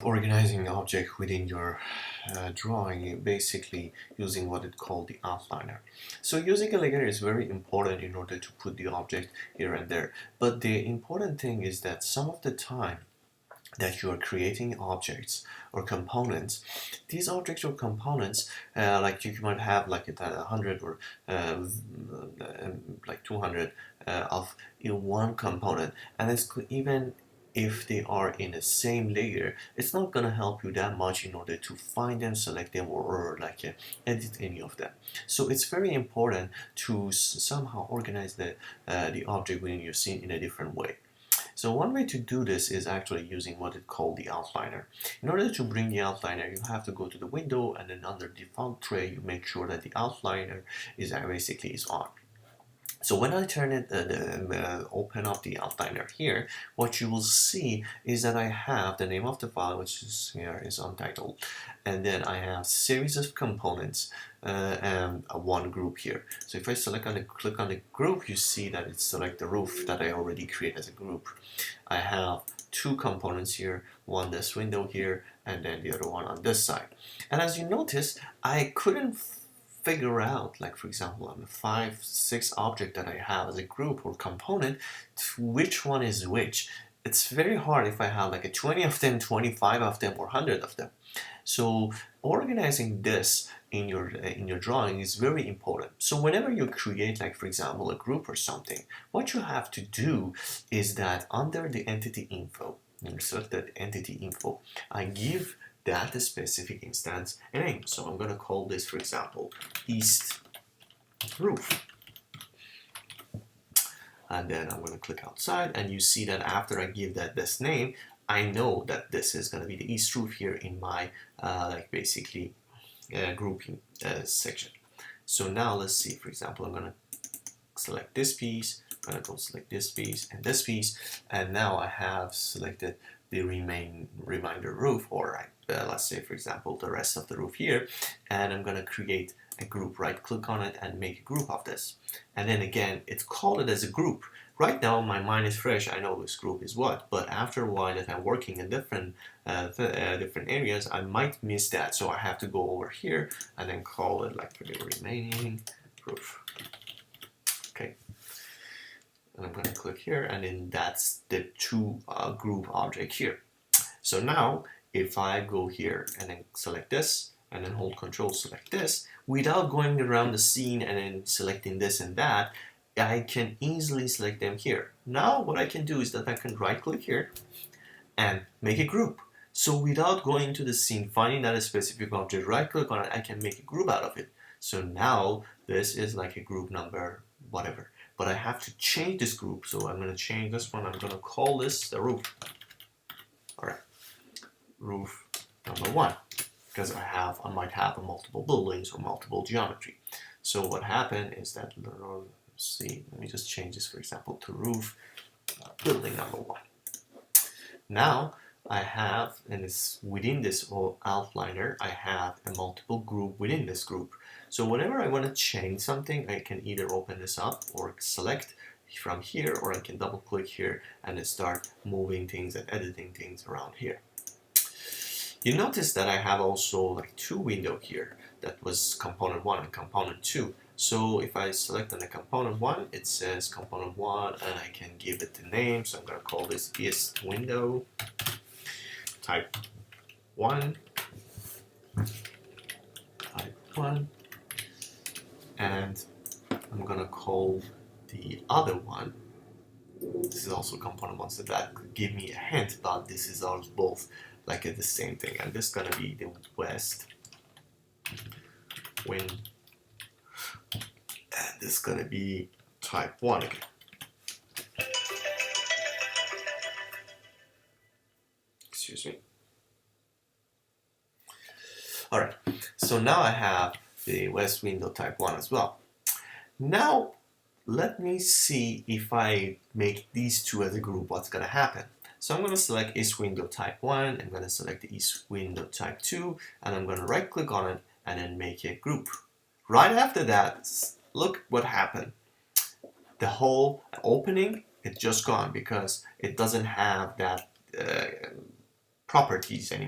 Organizing an object within your drawing, basically using what it called the outliner. So using a layer is very important in order to put the object here and there. But the important thing is that some of the time that you are creating objects or components, these objects or components, like you might have like 100 or like 200 of in one component, and it's even if they are in the same layer, it's not going to help you that much in order to find them, select them, or edit any of them. So it's very important to somehow organize the object within your scene in a different way. So one way to do this is actually using what is called the outliner. In order to bring the outliner, you have to go to the window, and then under default tray, you make sure that the outliner is basically on. So when I turn it, open up the outliner here, what you will see is that I have the name of the file, which is here is untitled, and then I have series of components and one group here. So if I click on the group, you see that it's select the roof that I already created as a group. I have two components here, one this window here, and then the other one on this side. And as you notice, I couldn't figure out, like for example, on the 5-6 object that I have as a group or component, which one is which. It's very hard if I have like a 20 of them, 25 of them, or 100 of them. So organizing this in your drawing is very important. So whenever you create, like for example, a group or something, what you have to do is that under the entity info, you select the entity info, I give that specific instance a name. So I'm going to call this, for example, East Roof. And then I'm going to click outside, and you see that after I give that this name, I know that this is going to be the East Roof here in my basically grouping section. So now let's see, for example, I'm going to select this piece, I'm going to go select this piece, and now I have selected the remainder roof, or let's say for example the rest of the roof here, and I'm going to create a group. Right click on it and make a group of this, and then again it's called it as a group. Right now my mind is fresh, I know this group is what, but after a while that I'm working in different areas, I might miss that, so I have to go over here and then call it like the remaining roof. Okay, and I'm going to click here, and then that's the two group object here. So now if I go here and then select this and then hold Control, select this, without going around the scene and then selecting this and that, I can easily select them here. Now what I can do is that I can right click here and make a group. So without going to the scene, finding that a specific object, right click on it, I can make a group out of it. So now this is like a group number whatever, but I have to change this group. So I'm going to change this one. I'm going to call this the roof. All right, roof number 1, because I might have multiple buildings or multiple geometry. So what happened is that, let's see, let me just change this, for example, to roof building number 1. Now I have, and it's within this outliner, I have a multiple group within this group. So whenever I want to change something, I can either open this up or select from here, or I can double click here and then start moving things and editing things around here. You notice that I have also like 2 windows here. That was component 1 and component 2. So if I select on the component 1, it says component 1, and I can give it the name. So I'm going to call this East Window Type 1. Type 1. And I'm going to call the other one, this is also component 1, so that could give me a hint, but this is all both like the same thing. And this is going to be the West Wind, and this is going to be type 1 again. Excuse me. All right, so now I have the West Window type 1 as well. Now let me see if I make these two as a group, what's going to happen. So I'm going to select East Window type 1, I'm going to select the East Window type 2, and I'm going to right click on it and then make a group. Right after that, look what happened. The whole opening, it's just gone because it doesn't have that properties anymore.